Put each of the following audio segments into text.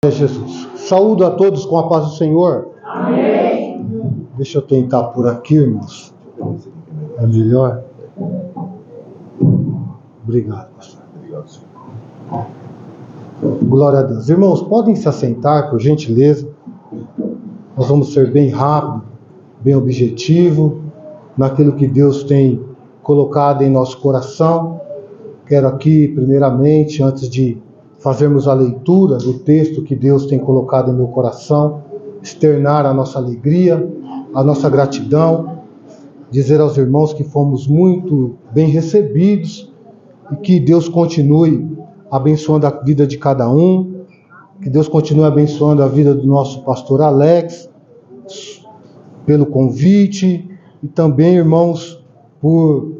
Jesus. Saúdo a todos com a paz do Senhor. Amém. Deixa eu tentar por aqui, irmãos. É melhor? Obrigado, pastor. Glória a Deus. Irmãos, podem se assentar, por gentileza. Nós vamos ser bem rápido, bem objetivo, naquilo que Deus tem colocado em nosso coração. Quero aqui, primeiramente, antes de fazermos a leitura do texto que Deus tem colocado em meu coração, externar a nossa alegria, a nossa gratidão, dizer aos irmãos que fomos muito bem recebidos e que Deus continue abençoando a vida de cada um, que Deus continue abençoando a vida do nosso pastor Alex, pelo convite, e também, irmãos, por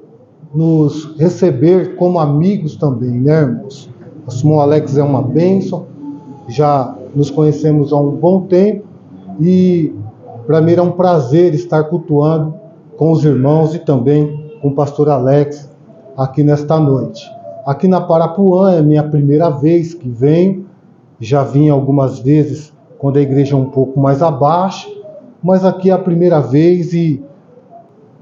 nos receber como amigos também, né, irmãos? O irmão Alex é uma bênção, já nos conhecemos há um bom tempo e para mim é um prazer estar cultuando com os irmãos e também com o pastor Alex aqui nesta noite. Aqui na Parapuã é minha primeira vez que venho, já vim algumas vezes quando a igreja é um pouco mais abaixo, mas aqui é a primeira vez e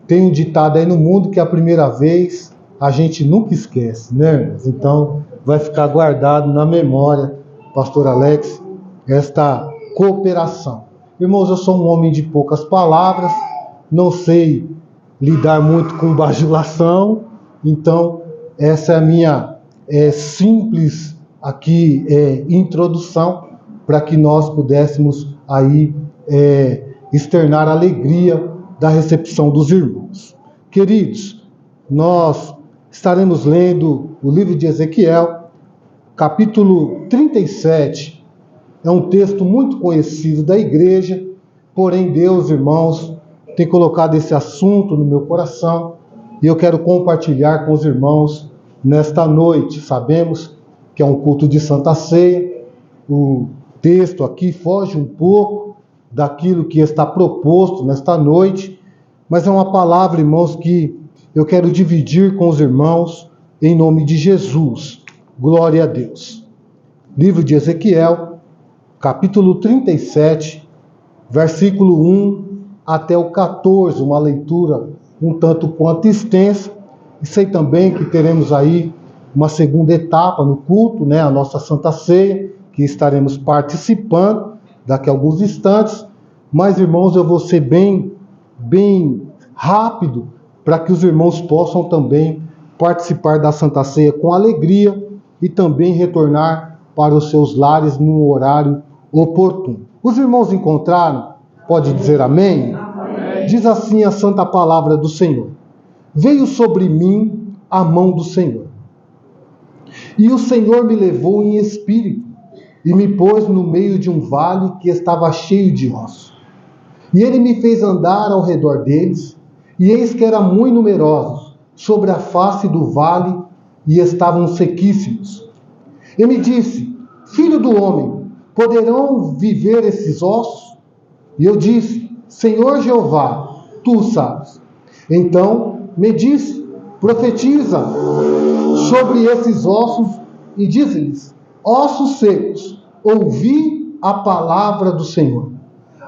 tem um ditado aí no mundo que a primeira vez a gente nunca esquece, né, irmãos? Então vai ficar guardado na memória, pastor Alex, esta cooperação. Irmãos, eu sou um homem de poucas palavras, não sei lidar muito com bajulação, então essa é a minha simples aqui introdução para que nós pudéssemos aí externar a alegria da recepção dos irmãos. Queridos, nós estaremos lendo o livro de Ezequiel, capítulo 37. É um texto muito conhecido da igreja, porém Deus, irmãos, tem colocado esse assunto no meu coração e eu quero compartilhar com os irmãos nesta noite. Sabemos que é um culto de Santa Ceia, o texto aqui foge um pouco daquilo que está proposto nesta noite, mas é uma palavra, irmãos, que eu quero dividir com os irmãos em nome de Jesus. Glória a Deus. Livro de Ezequiel, capítulo 37, versículo 1 até o 14, uma leitura um tanto quanto extensa. E sei também que teremos aí uma segunda etapa no culto, né, a nossa Santa Ceia, que estaremos participando daqui a alguns instantes. Mas, irmãos, eu vou ser bem rápido para que os irmãos possam também participar da Santa Ceia com alegria e também retornar para os seus lares no horário oportuno. Os irmãos encontraram? Pode dizer amém? Amém. Diz assim a santa palavra do Senhor: veio sobre mim a mão do Senhor, e o Senhor me levou em espírito e me pôs no meio de um vale que estava cheio de ossos. E ele me fez andar ao redor deles, e eis que eram muito numerosos sobre a face do vale, e estavam sequíssimos. E me disse: filho do homem, poderão viver esses ossos? E eu disse: Senhor Jeová, tu sabes. Então me disse: profetiza sobre esses ossos e diz-lhes: ossos secos, ouvi a palavra do Senhor.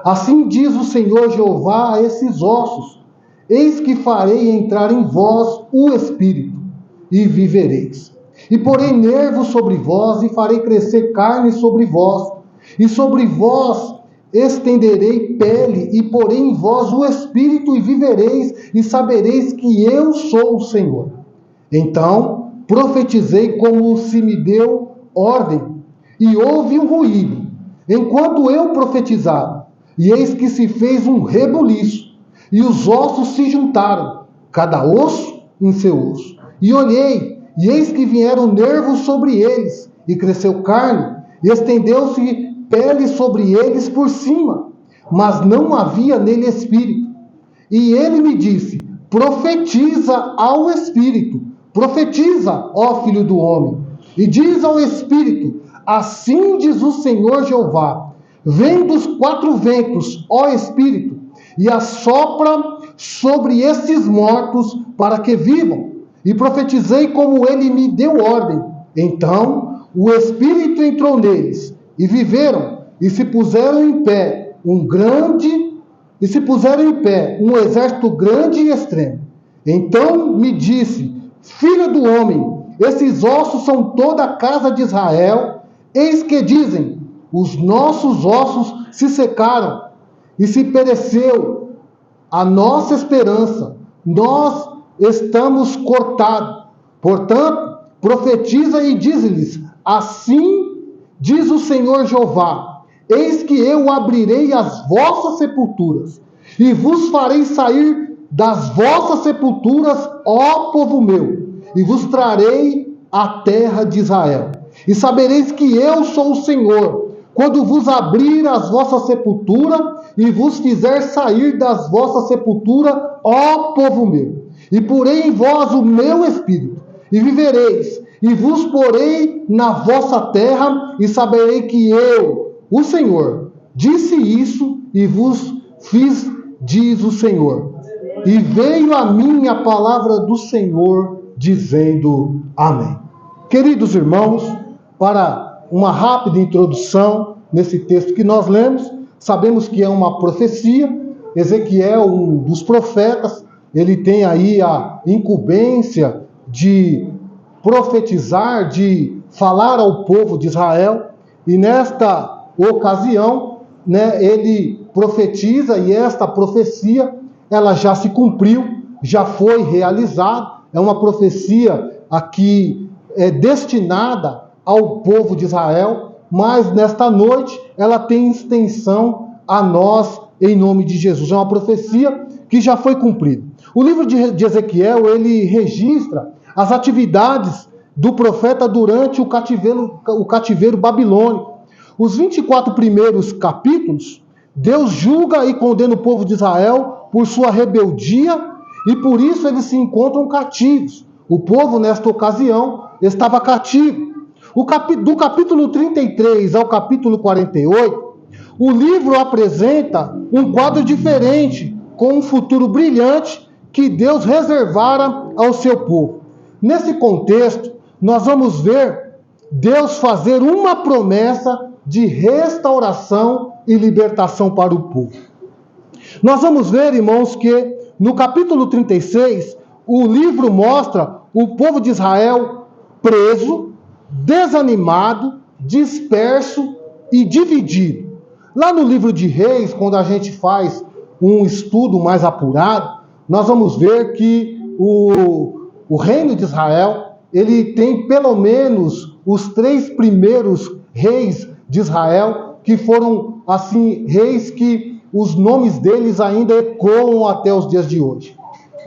Assim diz o Senhor Jeová a esses ossos: eis que farei entrar em vós o Espírito, e vivereis. E porei nervos sobre vós, e farei crescer carne sobre vós, e sobre vós estenderei pele, e porei em vós o Espírito, e vivereis, e sabereis que eu sou o Senhor. Então profetizei como se me deu ordem, e houve um ruído, enquanto eu profetizava, e eis que se fez um rebuliço, e os ossos se juntaram, cada osso em seu osso. E olhei, e eis que vieram nervos sobre eles, e cresceu carne, e estendeu-se pele sobre eles por cima, mas não havia nele espírito. E ele me disse: profetiza ao Espírito, profetiza, ó filho do homem, e diz ao Espírito: assim diz o Senhor Jeová, vem dos quatro ventos, ó Espírito, e assopra sobre esses mortos para que vivam. E profetizei como ele me deu ordem. Então o Espírito entrou neles, e viveram, e se puseram em pé um exército grande e extremo. Então me disse: filho do homem, esses ossos são toda a casa de Israel. Eis que dizem: os nossos ossos se secaram e se pereceu a nossa esperança, nós estamos cortados. Portanto, profetiza e diz-lhes: assim diz o Senhor Jeová: eis que eu abrirei as vossas sepulturas e vos farei sair das vossas sepulturas, ó povo meu, e vos trarei à terra de Israel. E sabereis que eu sou o Senhor, quando vos abrir as vossas sepulturas e vos fizer sair das vossas sepulturas, ó povo meu. E porei em vós o meu espírito, e vivereis, e vos porei na vossa terra, e saberei que eu, o Senhor, disse isso e vos fiz, diz o Senhor. E veio a mim a palavra do Senhor, dizendo: amém. Queridos irmãos, para uma rápida introdução nesse texto que nós lemos, sabemos que é uma profecia. Ezequiel, um dos profetas, ele tem aí a incumbência de profetizar, de falar ao povo de Israel, e nesta ocasião, ele profetiza, e esta profecia, ela já se cumpriu, já foi realizada. É uma profecia aqui destinada ao povo de Israel, mas nesta noite ela tem extensão a nós, em nome de Jesus. É uma profecia que já foi cumprida. O livro de Ezequiel, ele registra as atividades do profeta durante o cativeiro babilônico. Os 24 primeiros capítulos, Deus julga e condena o povo de Israel por sua rebeldia, e por isso eles se encontram cativos. O povo, nesta ocasião, estava cativo. Do capítulo 33 ao capítulo 48, o livro apresenta um quadro diferente, com um futuro brilhante que Deus reservara ao seu povo. Nesse contexto, nós vamos ver Deus fazer uma promessa de restauração e libertação para o povo. Nós vamos ver, irmãos, que no capítulo 36, o livro mostra o povo de Israel preso, desanimado, disperso e dividido. Lá no livro de Reis, quando a gente faz um estudo mais apurado, nós vamos ver que o reino de Israel, ele tem pelo menos os 3 primeiros reis de Israel, que foram, assim, reis que os nomes deles ainda ecoam até os dias de hoje.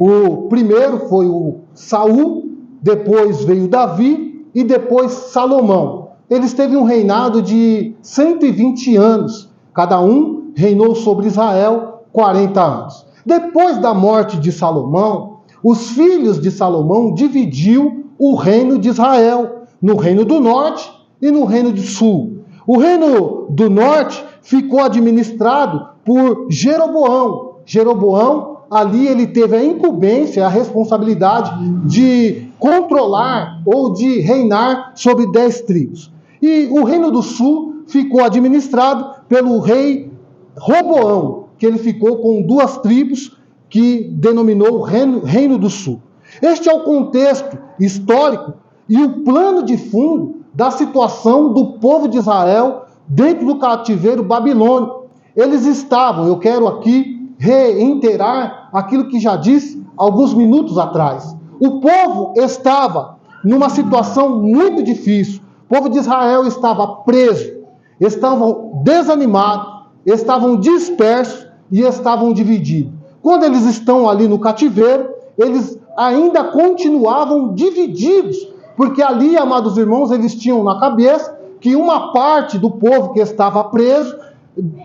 O primeiro foi o Saul, depois veio Davi e depois Salomão. Eles teve um reinado de 120 anos. Cada um reinou sobre Israel 40 anos. Depois da morte de Salomão, os filhos de Salomão dividiu o reino de Israel no reino do norte e no reino do sul. O reino do norte ficou administrado por Jeroboão. Jeroboão, ali ele teve a incumbência, a responsabilidade de controlar ou de reinar sobre 10 tribos. E o reino do sul ficou administrado pelo rei Roboão, que ele ficou com 2 tribos, que denominou o Reino do Sul. Este é o contexto histórico e o plano de fundo da situação do povo de Israel dentro do cativeiro babilônico. Eles estavam, eu quero aqui reiterar aquilo que já disse alguns minutos atrás. O povo estava numa situação muito difícil. O povo de Israel estava preso, estavam desanimados, estavam dispersos e estavam divididos. Quando eles estão ali no cativeiro, eles ainda continuavam divididos, porque ali, amados irmãos, eles tinham na cabeça que uma parte do povo que estava preso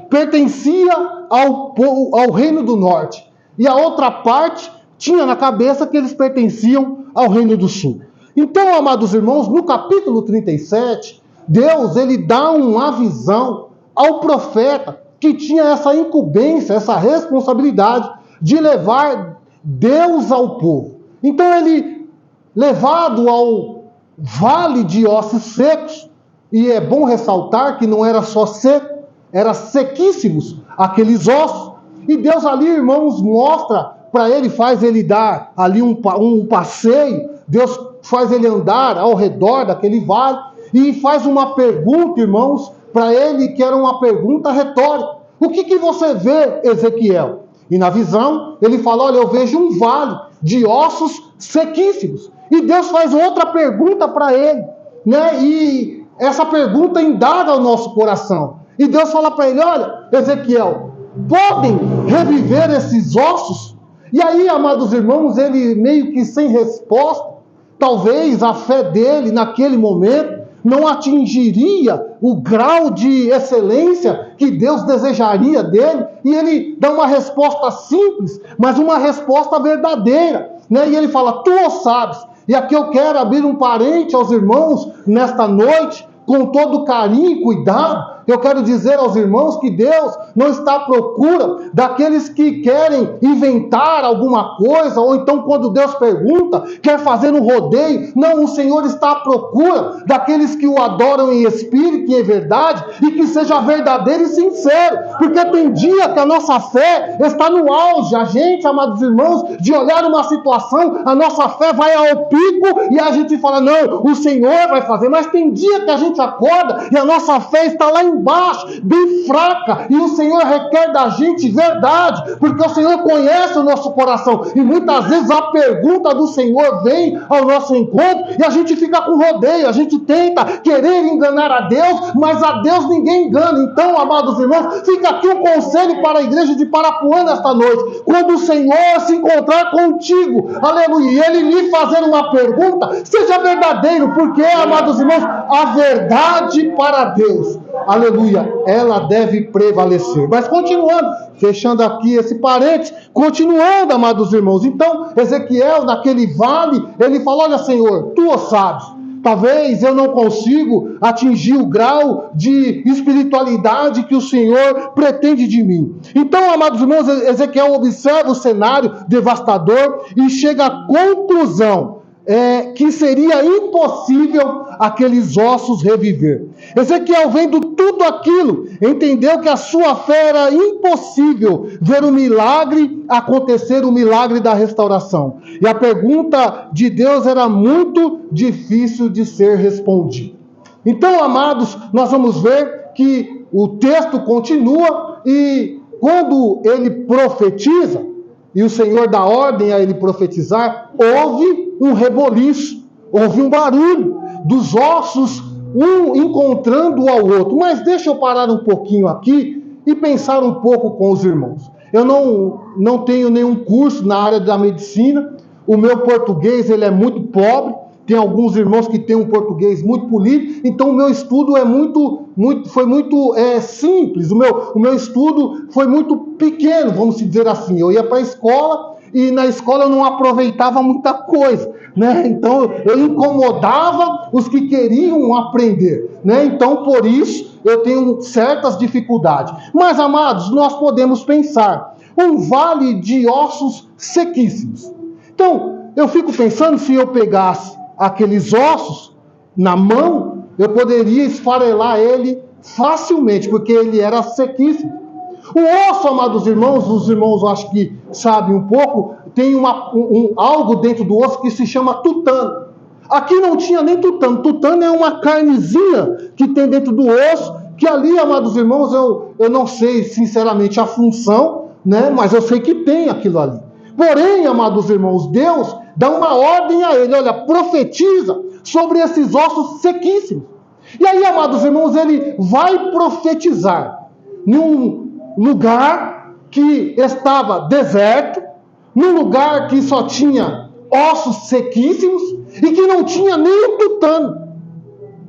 pertencia ao reino do norte, e a outra parte tinha na cabeça que eles pertenciam ao reino do sul. Então, amados irmãos, no capítulo 37, Deus ele dá uma visão ao profeta que tinha essa incumbência, essa responsabilidade de levar Deus ao povo. Então ele, levado ao vale de ossos secos, E é bom ressaltar que não era só seco, era sequíssimos aqueles ossos. E Deus ali, irmãos, mostra para ele, faz ele dar ali um passeio. Deus faz ele andar ao redor daquele vale e faz uma pergunta, irmãos, para ele, que era uma pergunta retórica. O que você vê, Ezequiel? E na visão, ele fala, olha, eu vejo um vale de ossos sequíssimos. E Deus faz outra pergunta para ele, né? E essa pergunta indaga o nosso coração. E Deus fala para ele, olha, Ezequiel, podem reviver esses ossos? E aí, amados irmãos, ele meio que sem resposta, talvez a fé dele naquele momento não atingiria o grau de excelência que Deus desejaria dele, e ele dá uma resposta simples, mas uma resposta verdadeira, né? E ele fala, tu o sabes. E aqui eu quero abrir um parente aos irmãos nesta noite, com todo carinho e cuidado. Eu quero dizer aos irmãos que Deus não está à procura daqueles que querem inventar alguma coisa, ou então quando Deus pergunta, quer fazer um rodeio. Não, o Senhor está à procura daqueles que o adoram em espírito e em verdade, e que seja verdadeiro e sincero, porque tem dia que a nossa fé está no auge. A gente, amados irmãos, de olhar uma situação, a nossa fé vai ao pico, e a gente fala, não, o Senhor vai fazer, mas tem dia que a gente acorda, e a nossa fé está lá embaixo, bem fraca, e o Senhor requer da gente verdade, porque o Senhor conhece o nosso coração, e muitas vezes a pergunta do Senhor vem ao nosso encontro, e a gente fica com rodeio, a gente tenta querer enganar a Deus, mas a Deus ninguém engana. Então, amados irmãos, fica aqui um conselho para a igreja de Parapuã nesta noite: quando o Senhor se encontrar contigo, aleluia, e Ele lhe fazer uma pergunta, seja verdadeiro, porque, amados irmãos, a verdade para Deus, aleluia, ela deve prevalecer. Mas continuando, fechando aqui esse parênteses, continuando, amados irmãos, então Ezequiel, naquele vale, ele fala, olha, Senhor, tu o sabes, talvez eu não consigo atingir o grau de espiritualidade que o Senhor pretende de mim. Então, amados irmãos, Ezequiel observa o cenário devastador e chega à conclusão que seria impossível aqueles ossos reviver. Ezequiel, vendo tudo aquilo, entendeu que a sua fé era impossível ver o milagre acontecer, o milagre da restauração. E a pergunta de Deus era muito difícil de ser respondida. Então, amados, nós vamos ver que o texto continua, e quando ele profetiza, e o Senhor dá ordem a ele profetizar, houve um reboliço, houve um barulho dos ossos, um encontrando ao outro. Mas deixa eu parar um pouquinho aqui e pensar um pouco com os irmãos. Eu não tenho nenhum curso na área da medicina, o meu português ele é muito pobre, tem alguns irmãos que têm um português muito polido, então o meu estudo foi muito simples, o meu estudo foi muito pequeno, vamos dizer assim. Eu ia para a escola, e na escola eu não aproveitava muita coisa, né? Então eu incomodava os que queriam aprender, né? Então por isso eu tenho certas dificuldades. Mas, amados, nós podemos pensar, um vale de ossos sequíssimos. Então eu fico pensando, se eu pegasse aqueles ossos na mão, eu poderia esfarelar ele facilmente, porque ele era sequíssimo. O osso, amados irmãos, os irmãos acho que sabem um pouco, tem algo dentro do osso que se chama tutano. Aqui não tinha nem tutano. Tutano é uma carnezinha que tem dentro do osso, que ali, amados irmãos, eu não sei sinceramente a função, né? Mas eu sei que tem aquilo ali. Porém, amados irmãos, Deus dá uma ordem a ele, olha, profetiza sobre esses ossos sequíssimos. E aí, amados irmãos, ele vai profetizar num lugar que estava deserto, num lugar que só tinha ossos sequíssimos e que não tinha nem tutano.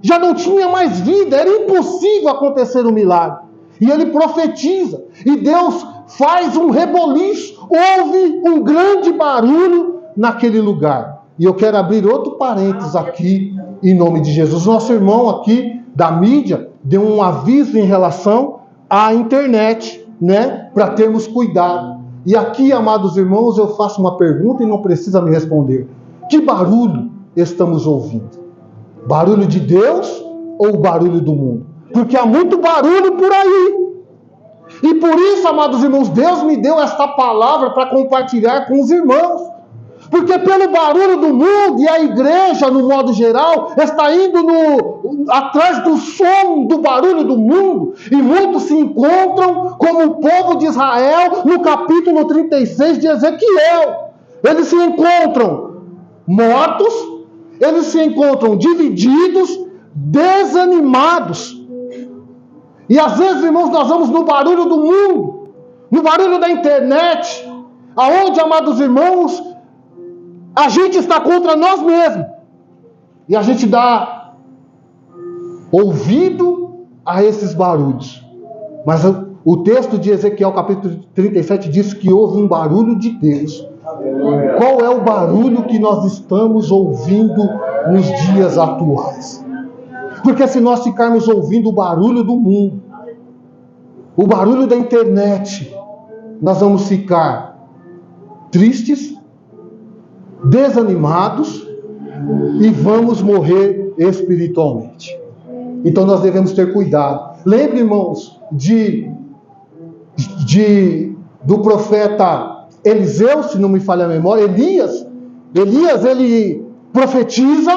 Já não tinha mais vida, era impossível acontecer um milagre. E ele profetiza, e Deus faz um reboliço, houve um grande barulho naquele lugar. E eu quero abrir outro parênteses aqui, em nome de Jesus. Nosso irmão aqui da mídia deu um aviso em relação à internet, né, para termos cuidado. E aqui, amados irmãos, eu faço uma pergunta e não precisa me responder. Que barulho estamos ouvindo? Barulho de Deus ou o barulho do mundo? Porque há muito barulho por aí. E por isso, amados irmãos, Deus me deu esta palavra para compartilhar com os irmãos. Porque pelo barulho do mundo, e a igreja, no modo geral, está indo atrás do som, do barulho do mundo. E muitos se encontram como o povo de Israel no capítulo 36 de Ezequiel. Eles se encontram mortos, eles se encontram divididos, desanimados. E às vezes, irmãos, nós vamos no barulho do mundo, no barulho da internet, aonde, amados irmãos, a gente está contra nós mesmos. E a gente dá ouvido a esses barulhos. Mas o texto de Ezequiel, capítulo 37, diz que houve um barulho de Deus. Qual é o barulho que nós estamos ouvindo nos dias atuais? Porque se nós ficarmos ouvindo o barulho do mundo, o barulho da internet, nós vamos ficar tristes, desanimados e vamos morrer espiritualmente. Então nós devemos ter cuidado. Lembre, irmãos, do profeta Eliseu, se não me falha a memória, Elias, ele profetiza,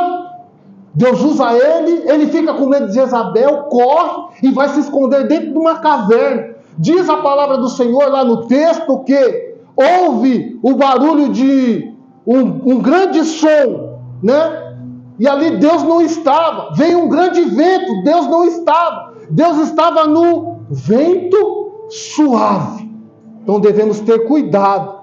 Deus usa ele fica com medo de Jezabel, corre e vai se esconder dentro de uma caverna. Diz a palavra do Senhor lá no texto que houve o barulho de um grande som, né? E ali Deus não estava. Veio um grande vento, Deus não estava. Deus estava no vento suave. Então devemos ter cuidado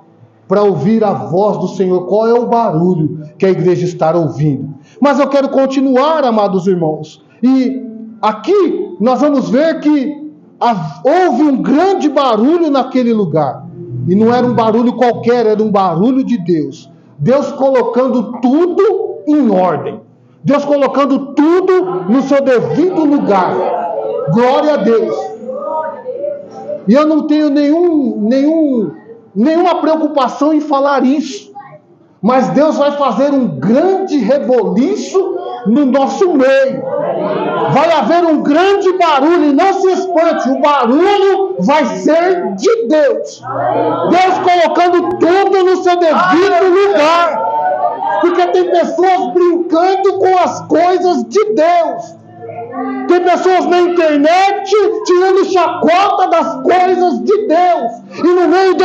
para ouvir a voz do Senhor. Qual é o barulho que a igreja está ouvindo? Mas eu quero continuar, amados irmãos. E aqui nós vamos ver que houve um grande barulho naquele lugar. E não era um barulho qualquer, era um barulho de Deus. Deus colocando tudo em ordem. Deus colocando tudo no seu devido lugar. Glória a Deus. E eu não tenho nenhuma preocupação em falar isso. Mas Deus vai fazer um grande reboliço no nosso meio. Vai haver um grande barulho, e não se espante, o barulho vai ser de Deus. Deus colocando tudo no seu devido lugar. Porque tem pessoas brincando com as coisas de Deus. Tem pessoas na internet tirando chacota das coisas de Deus. E no meio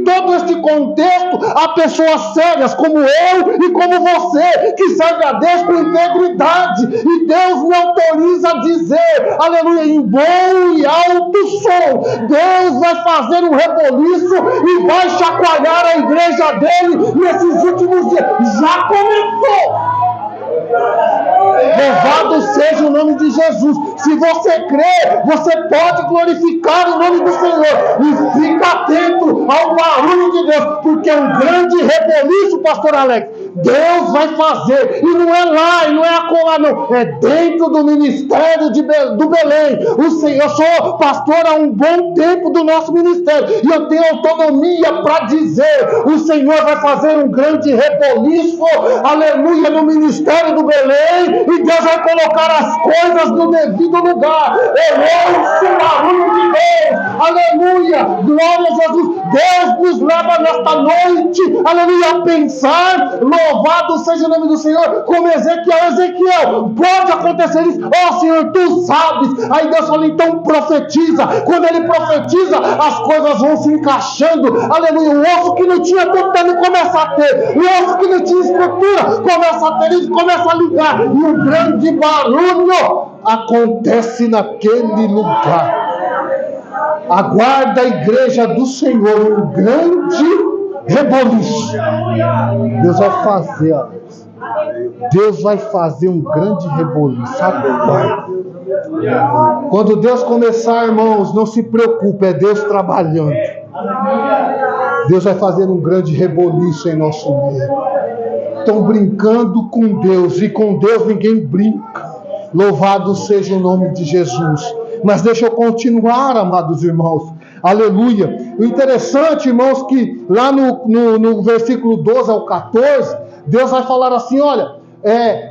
todo esse contexto, há pessoas sérias como eu e como você, que servem a Deus com integridade. E Deus me autoriza a dizer, aleluia, em bom e alto som, Deus vai fazer um reboliço e vai chacoalhar a igreja dele nesses últimos dias. Já começou! Louvado seja o nome de Jesus. Se você crê, você pode glorificar o nome do Senhor. E fica atento ao barulho de Deus, porque é um grande reboliço, pastor Alex. Deus vai fazer. E não é lá, e não é acolá, não. É dentro do ministério do Belém. Eu sou pastor há um bom tempo do nosso ministério. E eu tenho autonomia para dizer: o Senhor vai fazer um grande reboliço, aleluia, no ministério do Belém. E Deus vai colocar as coisas no devido lugar. Eu ouço o barulho de Deus. Aleluia. Glória a Jesus. Deus nos leva nesta noite, aleluia, a pensar. Louvado seja o nome do Senhor. Como Ezequiel, pode acontecer isso. Senhor, tu sabes. Aí Deus fala, então profetiza. Quando ele profetiza, as coisas vão se encaixando. Aleluia. O osso que não tinha tutano começa a ter. O osso que não tinha estrutura começa a ter. Ele começa a ligar. E um grande barulho acontece naquele lugar. Aguarda a igreja do Senhor um grande reboliço. Deus vai fazer, Alex. Deus vai fazer um grande reboliço. Aguarda. Quando Deus começar, irmãos, não se preocupe, é Deus trabalhando. Deus vai fazer um grande reboliço em nosso meio. Estão brincando com Deus, e com Deus ninguém brinca. Louvado seja o nome de Jesus. Mas deixa eu continuar, amados irmãos. Aleluia. O interessante, irmãos, que lá no versículo 12 ao 14, Deus vai falar assim, olha,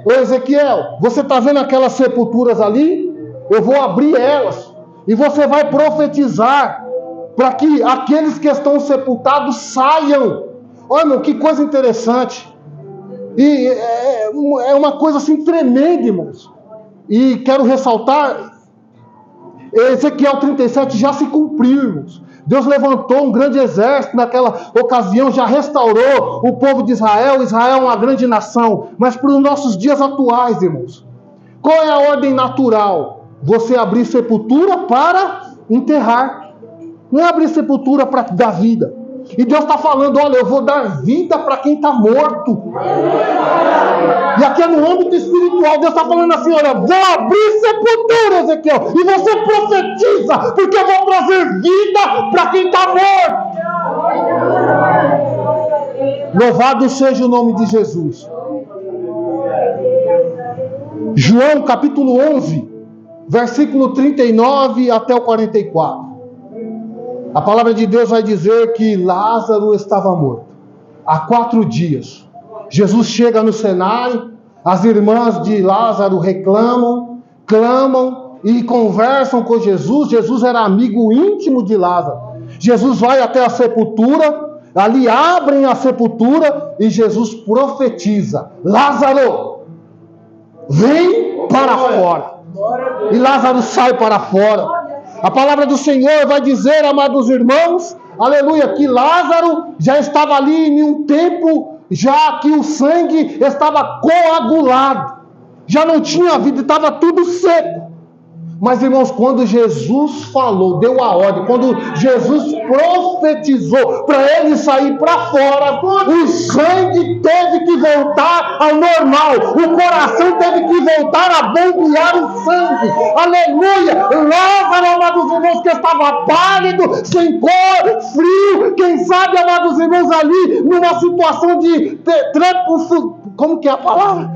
Ô Ezequiel, você está vendo aquelas sepulturas ali? Eu vou abrir elas e você vai profetizar para que aqueles que estão sepultados saiam. Olha, que coisa interessante. E é uma coisa assim tremenda, irmãos. E quero ressaltar, Ezequiel 37 já se cumpriu, irmãos. Deus levantou um grande exército naquela ocasião, já restaurou o povo de Israel. Israel é uma grande nação. Mas para os nossos dias atuais, irmãos, qual é a ordem natural? Você abrir sepultura para enterrar. Não é abrir sepultura para dar vida. E Deus está falando, olha, eu vou dar vida para quem está morto. E aqui é no âmbito espiritual, Deus está falando assim, olha, vou abrir sepultura, Ezequiel, e você profetiza, porque eu vou trazer vida para quem está morto. Louvado seja o nome de Jesus. João capítulo 11, versículo 39 até o 44. A palavra de Deus vai dizer que Lázaro estava morto há 4 dias. Jesus chega no cenário, as irmãs de Lázaro reclamam, clamam e conversam com Jesus. Jesus era amigo íntimo de Lázaro. Jesus vai até a sepultura, ali abrem a sepultura e Jesus profetiza: Lázaro, vem para fora. E Lázaro sai para fora. A palavra do Senhor vai dizer, amados irmãos, aleluia, que Lázaro já estava ali em um tempo, já que o sangue estava coagulado, já não tinha vida, estava tudo seco. Mas, irmãos, quando Jesus falou, deu a ordem, quando Jesus profetizou para ele sair para fora, o sangue teve que voltar ao normal, o coração teve que voltar a bombear o sangue. Aleluia! Lázaro, amados irmãos, que estava pálido, sem cor, frio, quem sabe, amados irmãos, ali numa situação de como que é a palavra?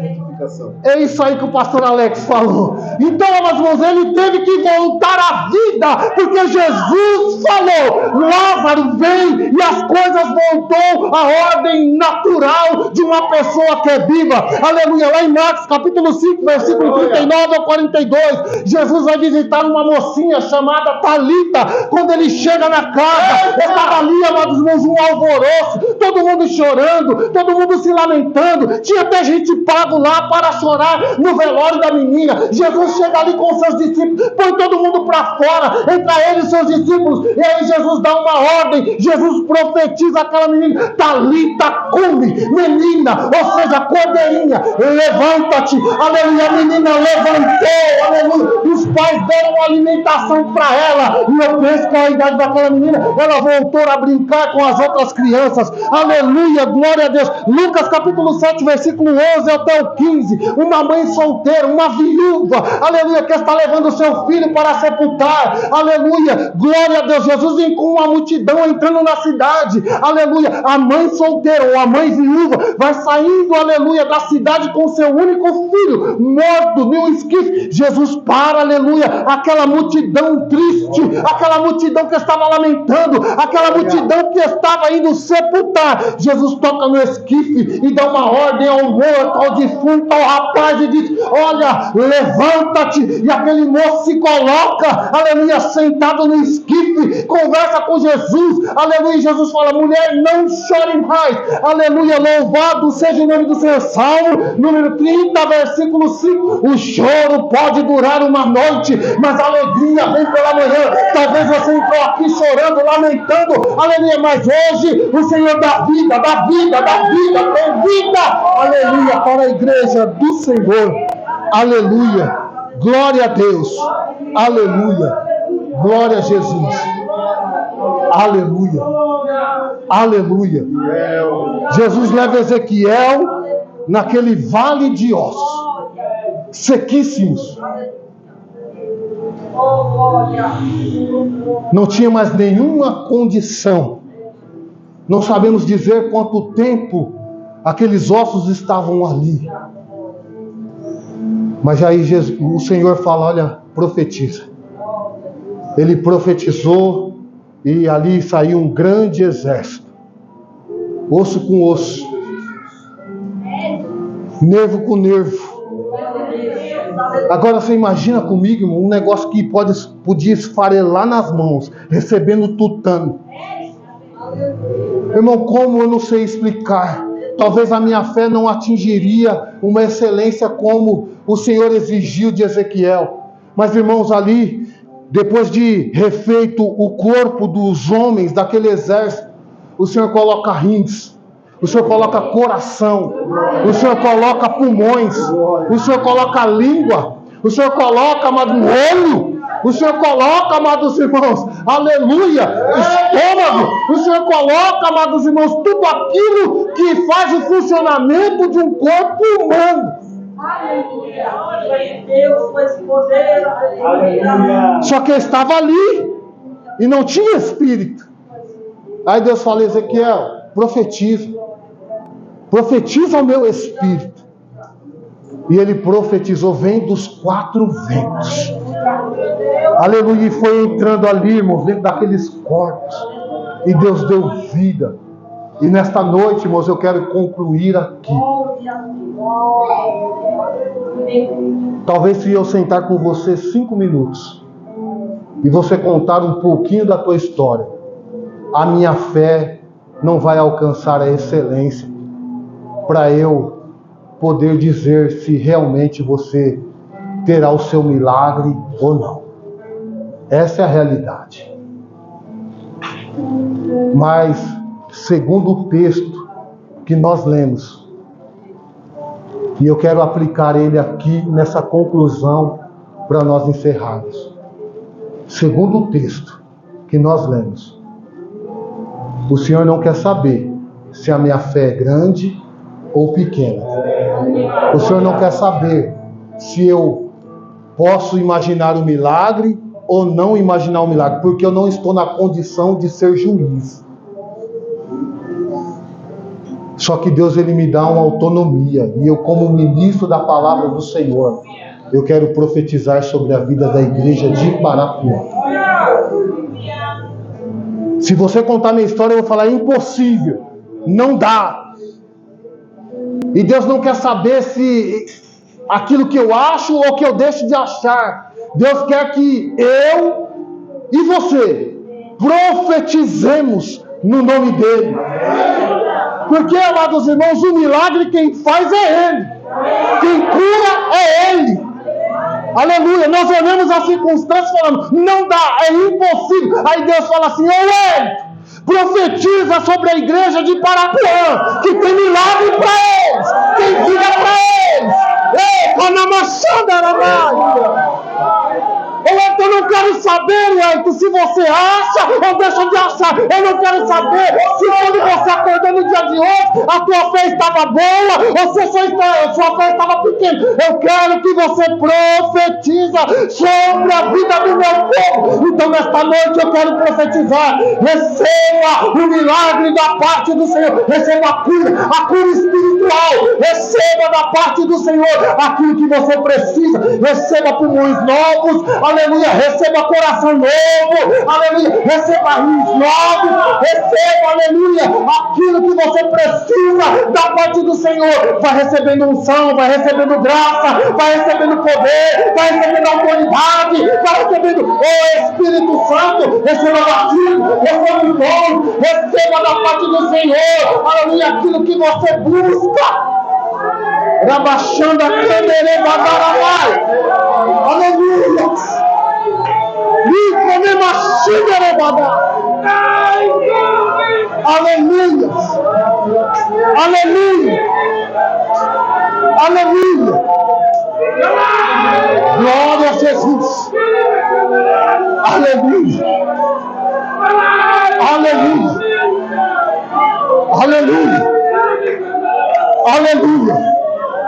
É isso aí que o pastor Alex falou. Então, amados irmãos, ele teve que voltar à vida, porque Jesus falou: Lázaro, vem, e as coisas voltou à ordem natural de uma pessoa que é viva. Aleluia. Lá em Marcos capítulo 5, versículo 39 ao 42, Jesus vai visitar uma mocinha chamada Talita. Quando ele chega na casa, estava ali, amados irmãos, um alvoroço, todo mundo chorando, todo mundo se lamentando, tinha até gente pago lá para chorar no velório da menina. Jesus chega ali com seus discípulos, põe todo mundo para fora, entre eles seus discípulos, e aí Jesus dá uma ordem, Jesus profetiza aquela menina: Talita cumi, menina, ou seja, cordeirinha, levanta-te. Aleluia, a menina levantou, aleluia, os pais deram alimentação para ela, e eu penso que a idade daquela menina, ela voltou a brincar com as outras crianças. Aleluia, glória a Deus. Lucas capítulo 7, versículo 11 até o 15, uma mãe solteira, uma viúva, aleluia, que está levando o seu filho para sepultar, aleluia, glória a Deus. Jesus vem com uma multidão entrando na cidade, aleluia, a mãe solteira ou a mãe viúva vai saindo, aleluia, da cidade com seu único filho morto num esquife. Jesus para, aleluia, aquela multidão triste, aquela multidão que estava lamentando, aquela multidão que estava indo sepultar. Jesus toca no esquife e dá uma ordem ao morto, ao defunto, ao rapaz, e diz: olha, levanta-te. E aquele moço se coloca, aleluia, sentado no esquife, conversa com Jesus, aleluia, e Jesus fala: mulher, não chore mais, aleluia, louvado seja o nome do Senhor. Salmo número 30, versículo 5, o choro pode durar uma noite, mas a alegria vem pela manhã. Talvez você entrou aqui chorando, lamentando, aleluia, mas hoje o Senhor dá vida, dá vida, dá vida, tem vida, aleluia, para a igreja do Senhor. Aleluia, glória a Deus, aleluia, glória a Jesus, aleluia, aleluia. Jesus leva Ezequiel naquele vale de ossos sequíssimos, não tinha mais nenhuma condição. Não sabemos dizer quanto tempo aqueles ossos estavam ali. Mas aí o Senhor fala: olha, profetiza. Ele profetizou e ali saiu um grande exército, osso com osso. nervo com nervo. Agora você imagina comigo, irmão, um negócio que podia esfarelar nas mãos, recebendo tutano. Irmão, como eu não sei explicar. Talvez a minha fé não atingiria uma excelência como o Senhor exigiu de Ezequiel. Mas, irmãos, ali, depois de refeito o corpo dos homens daquele exército, o Senhor coloca rins, o Senhor coloca coração, o Senhor coloca pulmões, o Senhor coloca língua, o Senhor coloca, amado, olho, o Senhor coloca, amados irmãos, aleluia, estômago, o Senhor coloca, amados irmãos, tudo aquilo que faz o funcionamento de um corpo humano. Só que eu estava ali e não tinha espírito. Aí Deus fala: Ezequiel, profetiza o meu espírito. E ele profetizou: vem dos 4 ventos. Aleluia. E foi entrando ali, irmãos, dentro daqueles corpos, e Deus deu vida. E nesta noite, irmãos, eu quero concluir aqui. Talvez se eu sentar com você 5 minutos e você contar um pouquinho da tua história, a minha fé não vai alcançar a excelência para eu poder dizer se realmente você terá o seu milagre ou não. Essa é a realidade. Mas, segundo o texto que nós lemos, e eu quero aplicar ele aqui nessa conclusão para nós encerrarmos. Segundo o texto que nós lemos, o Senhor não quer saber se a minha fé é grande ou pequena. O Senhor não quer saber se eu posso imaginar o milagre ou não imaginar o milagre, porque eu não estou na condição de ser juiz. Só que Deus, ele me dá uma autonomia, e eu, como ministro da palavra do Senhor, eu quero profetizar sobre a vida da igreja de Parapuã. Se você contar minha história, eu vou falar: é impossível, não dá. E Deus não quer saber se aquilo que eu acho ou que eu deixo de achar. Deus quer que eu e você profetizemos no nome dele. Porque, amados irmãos, o milagre quem faz é ele. Quem cura é ele. Aleluia. Nós olhamos as circunstâncias falando: não dá, é impossível. Aí Deus fala assim: ele profetiza sobre a igreja de Parapuã que tem milagre para eles, tem vida para eles. Ei, eu não quero saber, Wellington, se você acha ou deixa de achar. Eu não quero saber se quando você acordou no dia de hoje a tua fé estava boa ou se a sua fé estava pequena. Eu quero que você profetiza sobre a vida do meu povo. Então nesta noite eu quero profetizar: receba o milagre da parte do Senhor, receba a cura espiritual, receba da parte do Senhor aquilo que você precisa, receba pulmões novos, aleluia, receba coração novo, aleluia, receba rins novos, receba, aleluia, aquilo que você precisa da parte do Senhor. Vai recebendo unção, vai recebendo graça, vai recebendo poder, vai recebendo autoridade, vai recebendo o Espírito Santo, receba batismo, receba o dom, receba da parte do Senhor, aleluia, aquilo que você busca. Rabachanda Candereba Barabai, aleluia. Aleluia, aleluia, aleluia, glória a Jesus, aleluia, aleluia, aleluia, aleluia.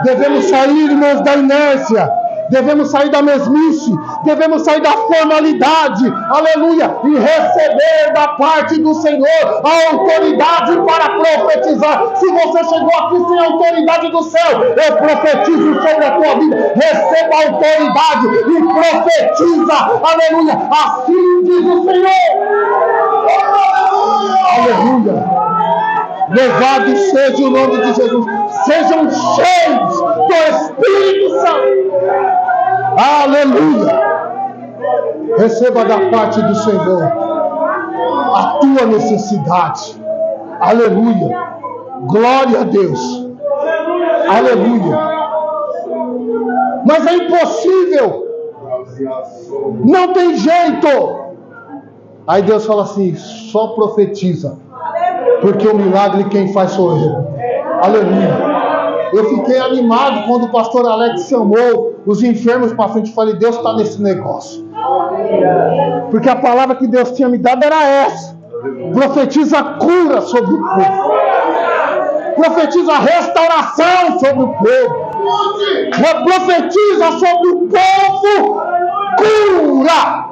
Devemos sair, irmãos, da inércia. Devemos sair da mesmice, devemos sair da formalidade, aleluia, e receber da parte do Senhor a autoridade para profetizar. Se você chegou aqui sem a autoridade do céu, eu profetizo sobre a tua vida: receba a autoridade e profetiza, aleluia, assim diz o Senhor, aleluia. Louvado seja o nome de Jesus. Sejam cheios do Espírito Santo. Aleluia. Receba da parte do Senhor a tua necessidade. Aleluia. Glória a Deus. Aleluia. Mas é impossível. Não tem jeito. Aí Deus fala assim: só profetiza, porque o milagre quem faz sou eu. Aleluia. Eu fiquei animado quando o pastor Alex chamou os enfermos para frente. Eu falei: Deus está nesse negócio. Porque a palavra que Deus tinha me dado era essa: profetiza cura sobre o povo, profetiza restauração sobre o povo, profetiza sobre o povo cura.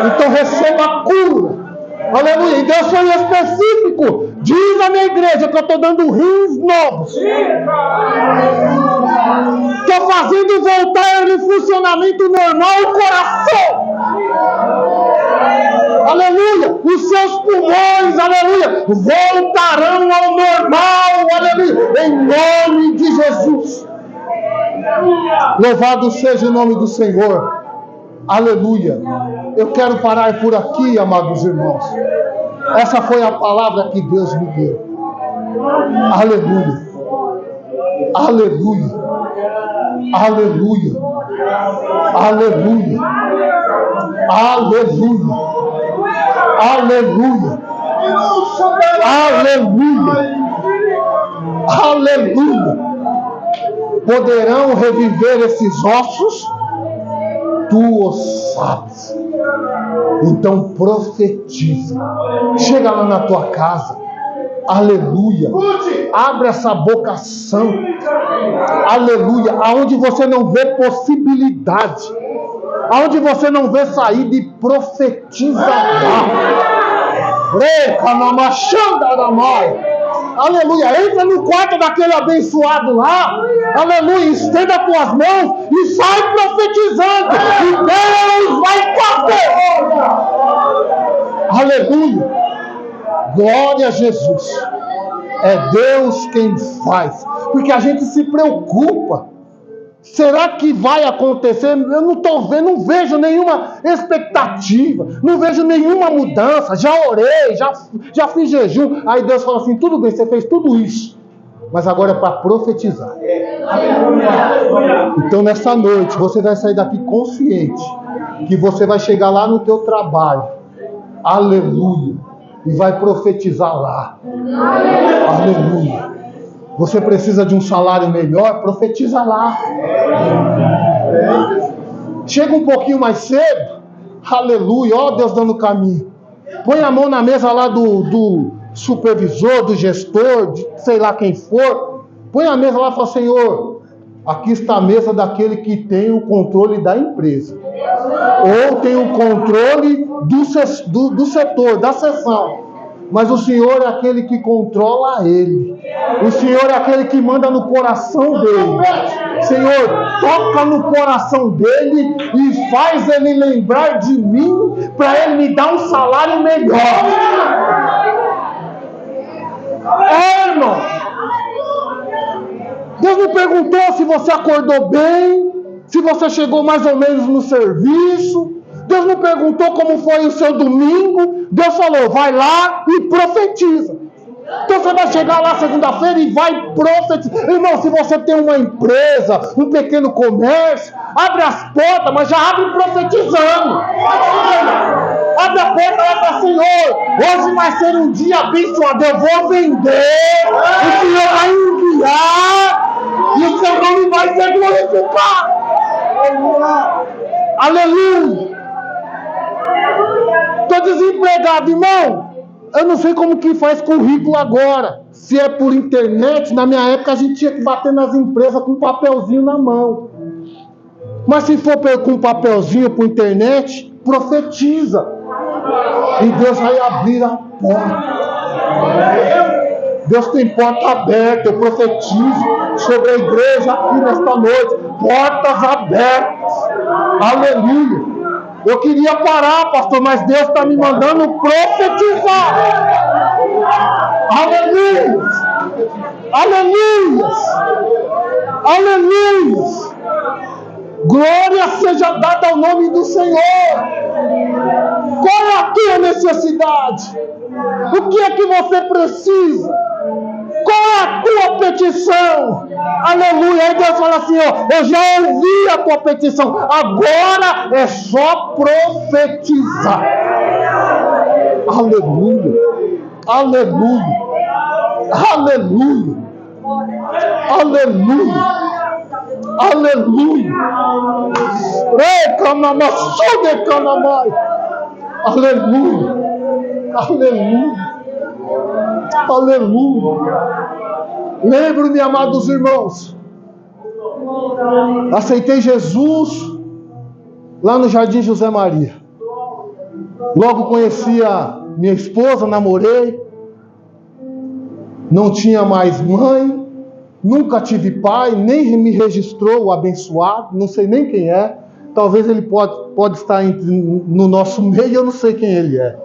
Então receba cura. Aleluia. E Deus foi específico. Diz na minha igreja que eu estou dando rins novos. Estou fazendo voltar em funcionamento normal o coração. Aleluia. Os seus pulmões, aleluia, voltarão ao normal. Aleluia. Em nome de Jesus. Louvado seja o nome do Senhor. Aleluia. Eu quero parar por aqui, amados irmãos. Essa foi a palavra que Deus me deu. Aleluia. Aleluia. Aleluia. Aleluia. Aleluia. Aleluia. Aleluia. Aleluia. Poderão reviver esses ossos? Tu o sabes. Então profetiza. Chega lá na tua casa. Aleluia. Abre essa boca santa. Aleluia. Aonde você não vê possibilidade, aonde você não vê saída, e profetiza lá. Aleluia. Entra no quarto daquele abençoado lá. Aleluia. Estenda as tuas mãos e sai profetizando. E Deus vai fazer. Aleluia. Glória a Jesus. É Deus quem faz. Porque a gente se preocupa. Será que vai acontecer? Eu não estou vendo, não vejo nenhuma expectativa, não vejo nenhuma mudança. Já orei, já fiz jejum. Aí Deus fala assim: tudo bem, você fez tudo isso, mas agora é para profetizar. Então nessa noite você vai sair daqui consciente que você vai chegar lá no teu trabalho, aleluia, e vai profetizar lá, aleluia. Você precisa de um salário melhor? Profetiza lá. Chega um pouquinho mais cedo. Aleluia. Ó Deus dando caminho. Põe a mão na mesa lá do supervisor, do gestor, de sei lá quem for. Põe a mesa lá e fala: Senhor, aqui está a mesa daquele que tem o controle da empresa. Ou tem o controle do setor, da seção. Mas o Senhor é aquele que controla ele. O Senhor é aquele que manda no coração dele. Senhor, toca no coração dele e faz ele lembrar de mim, para ele me dar um salário melhor. Irmão, Deus me perguntou se você acordou bem, se você chegou mais ou menos no serviço. Deus me perguntou como foi o seu domingo. Deus falou: vai lá e profetiza. Então você vai chegar lá segunda-feira e vai profetizar. Irmão, se você tem uma empresa, um pequeno comércio, abre as portas, mas já abre profetizando. Abre a porta e fala: Senhor, hoje vai ser um dia abençoado. Eu vou vender, o Senhor vai enviar e o seu nome vai ser glorificado. Aleluia. Estou desempregado, irmão. Eu não sei como que faz currículo agora. Se é por internet, na minha época a gente tinha que bater nas empresas com um papelzinho na mão. Mas se for com um papelzinho por internet, profetiza. E Deus vai abrir a porta. Deus tem porta aberta. Eu profetizo sobre a igreja aqui nesta noite. Portas abertas. Aleluia. Eu queria parar, pastor, mas Deus está me mandando profetizar. Aleluia! Aleluia! Aleluia! Glória seja dada ao nome do Senhor. Qual é a tua necessidade? O que é que você precisa? Qual é a tua petição? Aleluia! Aí Deus fala assim, ó, eu já ouvi a tua petição, agora é só profetizar. Aleluia! Aleluia! Aleluia! Aleluia! Aleluia! Ei, canamaçude, canamai! Aleluia! Aleluia! Aleluia! Lembro-me, amados irmãos, aceitei Jesus lá no Jardim José Maria. Logo conheci a minha esposa, namorei. Não tinha mais mãe, nunca tive pai, nem me registrou o abençoado, não sei nem quem é. Talvez ele pode estar no nosso meio, eu não sei quem ele é.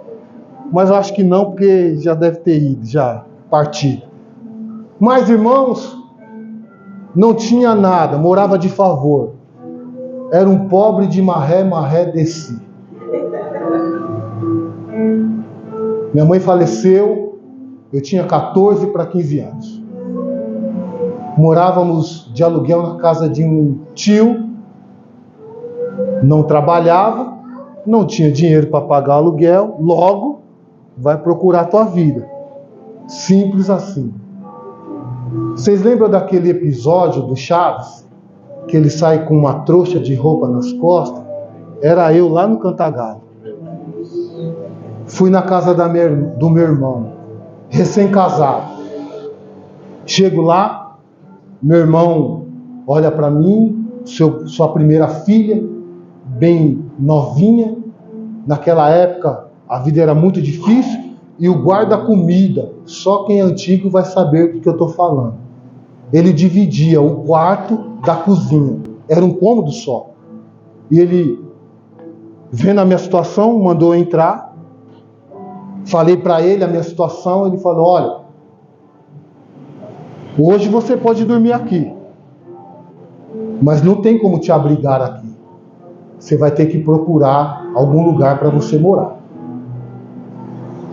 Mas eu acho que não, porque já deve ter ido, já partido. Mas, irmãos, não tinha nada, morava de favor. Era um pobre de marré, marré desci. Minha mãe faleceu, eu tinha 14 para 15 anos. Morávamos de aluguel na casa de um tio, não trabalhava, não tinha dinheiro para pagar aluguel, logo vai procurar a tua vida. Simples assim. Vocês lembram daquele episódio do Chaves? Que ele sai com uma trouxa de roupa nas costas? Era eu lá no Cantagalo. Fui na casa do meu irmão, recém-casado. Chego lá, meu irmão olha para mim, sua primeira filha, bem novinha. Naquela época a vida era muito difícil. E o guarda-comida, só quem é antigo vai saber o que eu estou falando. Ele dividia o quarto da cozinha. Era um cômodo só. E ele, vendo a minha situação, mandou eu entrar. Falei para ele a minha situação. Ele falou, olha, hoje você pode dormir aqui, mas não tem como te abrigar aqui. Você vai ter que procurar algum lugar para você morar.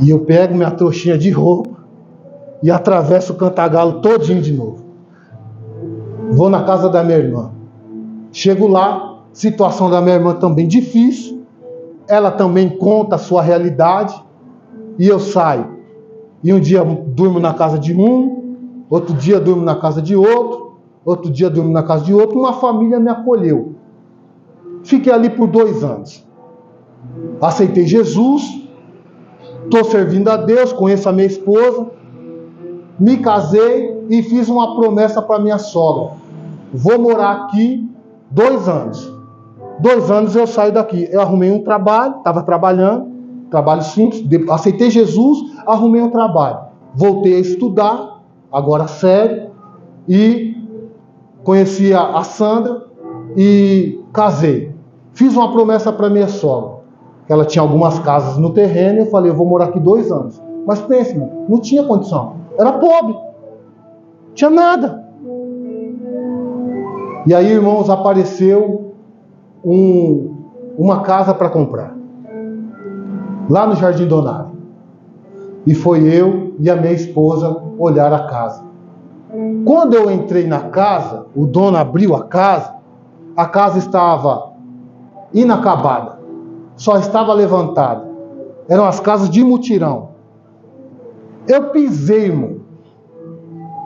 E eu pego minha trouxinha de roupa e atravesso o Cantagalo todinho de novo. Vou na casa da minha irmã. Chego lá, situação da minha irmã também difícil. Ela também conta a sua realidade. E eu saio. E um dia durmo na casa de um, outro dia durmo na casa de outro, outro dia durmo na casa de outro. Uma família me acolheu. Fiquei ali por 2 anos. Aceitei Jesus. Estou servindo a Deus, conheço a minha esposa, me casei e fiz uma promessa para minha sogra. Vou morar aqui 2 anos. 2 anos eu saio daqui. Eu arrumei um trabalho, estava trabalhando, trabalho simples, aceitei Jesus, arrumei um trabalho. Voltei a estudar, agora sério, e conheci a Sandra e casei. Fiz uma promessa para minha sogra. Ela tinha algumas casas no terreno, eu falei, eu vou morar aqui 2 anos. Mas pense, não tinha condição. Era pobre. Não tinha nada. E aí, irmãos, apareceu uma casa para comprar. Lá no Jardim Donário. E foi eu e a minha esposa olhar a casa. Quando eu entrei na casa, o dono abriu a casa estava inacabada. Só estava levantada. Eram as casas de mutirão. Eu pisei, irmão,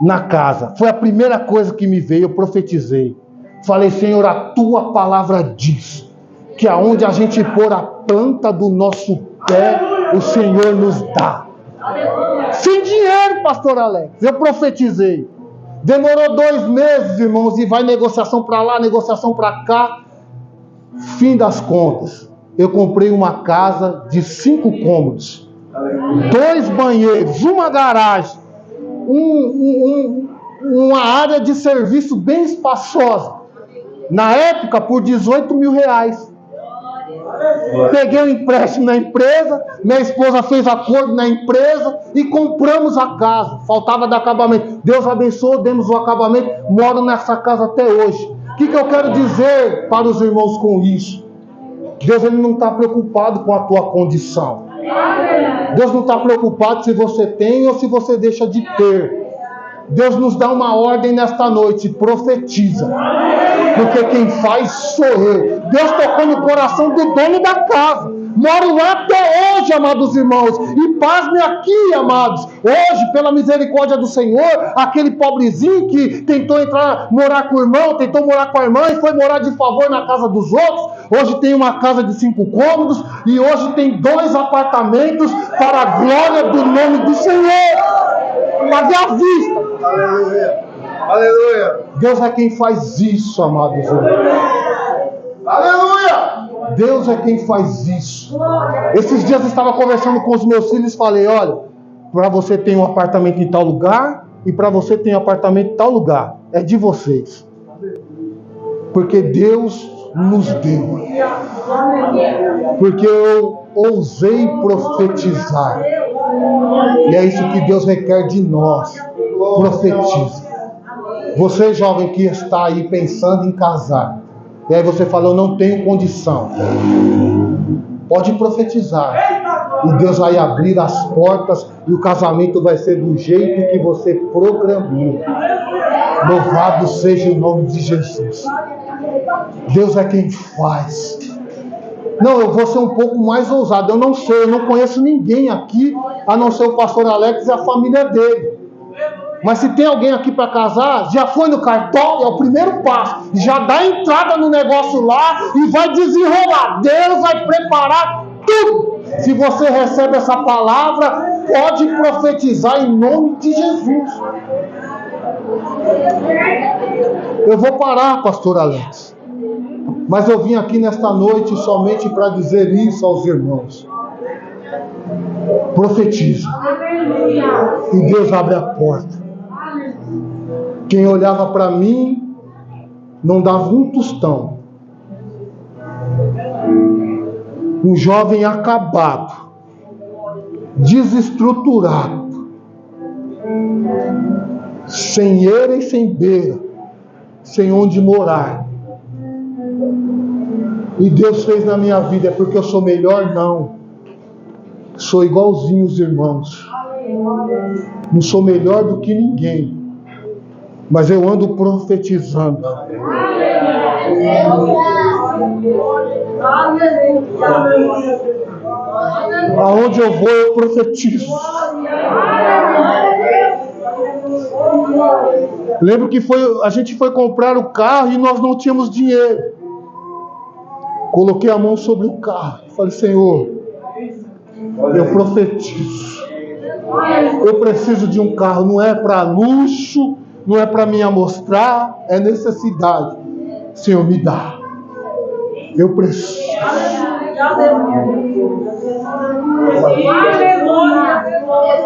na casa. Foi a primeira coisa que me veio, eu profetizei. Falei, Senhor, a tua palavra diz que aonde a gente pôr a planta do nosso pé, o Senhor nos dá. Sem dinheiro, pastor Alex. Eu profetizei. Demorou 2 meses, irmãos, e vai negociação para lá, negociação para cá. Fim das contas. Eu comprei uma casa de 5 cômodos, 2 banheiros, uma garagem, uma área de serviço bem espaçosa. Na época, por 18 mil reais. Peguei um empréstimo na empresa, minha esposa fez acordo na empresa e compramos a casa. Faltava dar acabamento. Deus abençoou, demos o acabamento, moro nessa casa até hoje. O que eu quero dizer para os irmãos com isso? Deus ele não está preocupado com a tua condição. Deus não está preocupado se você tem ou se você deixa de ter. Deus nos dá uma ordem nesta noite, profetiza. Porque quem faz sou eu. Deus tocou no coração do dono da casa. Moro lá até hoje, amados irmãos. E pasme aqui, amados. Hoje, pela misericórdia do Senhor, aquele pobrezinho que tentou morar com o irmão, tentou morar com a irmã e foi morar de favor na casa dos outros. Hoje tem uma casa de 5 cômodos e hoje tem 2 apartamentos para a glória do nome do Senhor. Paguei à vista. Aleluia. Aleluia. Deus é quem faz isso, amados irmãos. Aleluia. Deus é quem faz isso. Esses dias eu estava conversando com os meus filhos e falei, olha, para você tem um apartamento em tal lugar e para você tem um apartamento em tal lugar. É de vocês. Porque Deus nos deu. Porque eu ousei profetizar. E é isso que Deus requer de nós. Profetiza. Você, jovem que está aí pensando em casar, e aí você fala, eu não tenho condição. Pode profetizar. E Deus vai abrir as portas e o casamento vai ser do jeito que você programou. Louvado seja o nome de Jesus. Deus é quem faz. Não, eu vou ser um pouco mais ousado. Eu não sei, eu não conheço ninguém aqui, a não ser o pastor Alex e a família dele. Mas se tem alguém aqui para casar, já foi no cartório, é o primeiro passo. Já dá entrada no negócio lá e vai desenrolar. Deus vai preparar tudo. Se você recebe essa palavra, pode profetizar em nome de Jesus. Eu vou parar, pastor Alex. Mas eu vim aqui nesta noite somente para dizer isso aos irmãos. Profetiza. E Deus abre a porta. Quem olhava para mim não dava um tostão. Um jovem acabado, desestruturado, sem eira e sem beira, sem onde morar. E Deus fez na minha vida, é porque eu sou melhor? Não. Sou igualzinho os irmãos. Não sou melhor do que ninguém. Mas eu ando profetizando. Aonde eu vou, eu profetizo. Lembro que a gente foi comprar o carro e nós não tínhamos dinheiro. Coloquei a mão sobre o carro. Falei, Senhor, eu profetizo. Eu preciso de um carro. Não é para luxo, não é para me amostrar, é necessidade. Senhor, me dá. Eu preciso.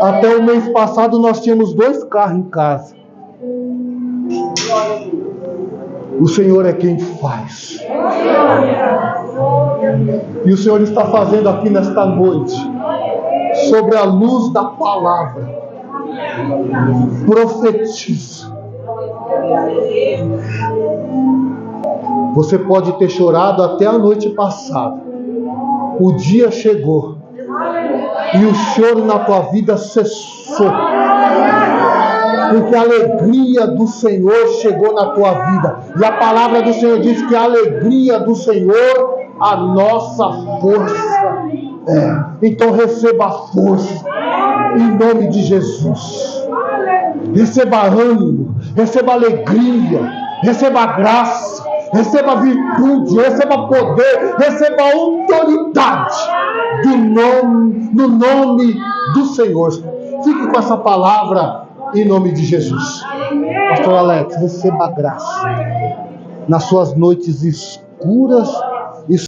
Até o mês passado nós tínhamos 2 carros em casa. O Senhor é quem faz. E o Senhor está fazendo aqui nesta noite, sobre a luz da palavra. Profetiza. Você pode ter chorado até a noite passada. O dia chegou. E o choro na tua vida cessou. Porque a alegria do Senhor chegou na tua vida. E a palavra do Senhor diz que a alegria do Senhor, a nossa força é. Então receba a força em nome de Jesus. Receba ânimo, receba alegria, receba graça, receba virtude, receba poder, receba autoridade no nome do Senhor. Fique com essa palavra em nome de Jesus. Pastor Alex, receba a graça nas suas noites escuras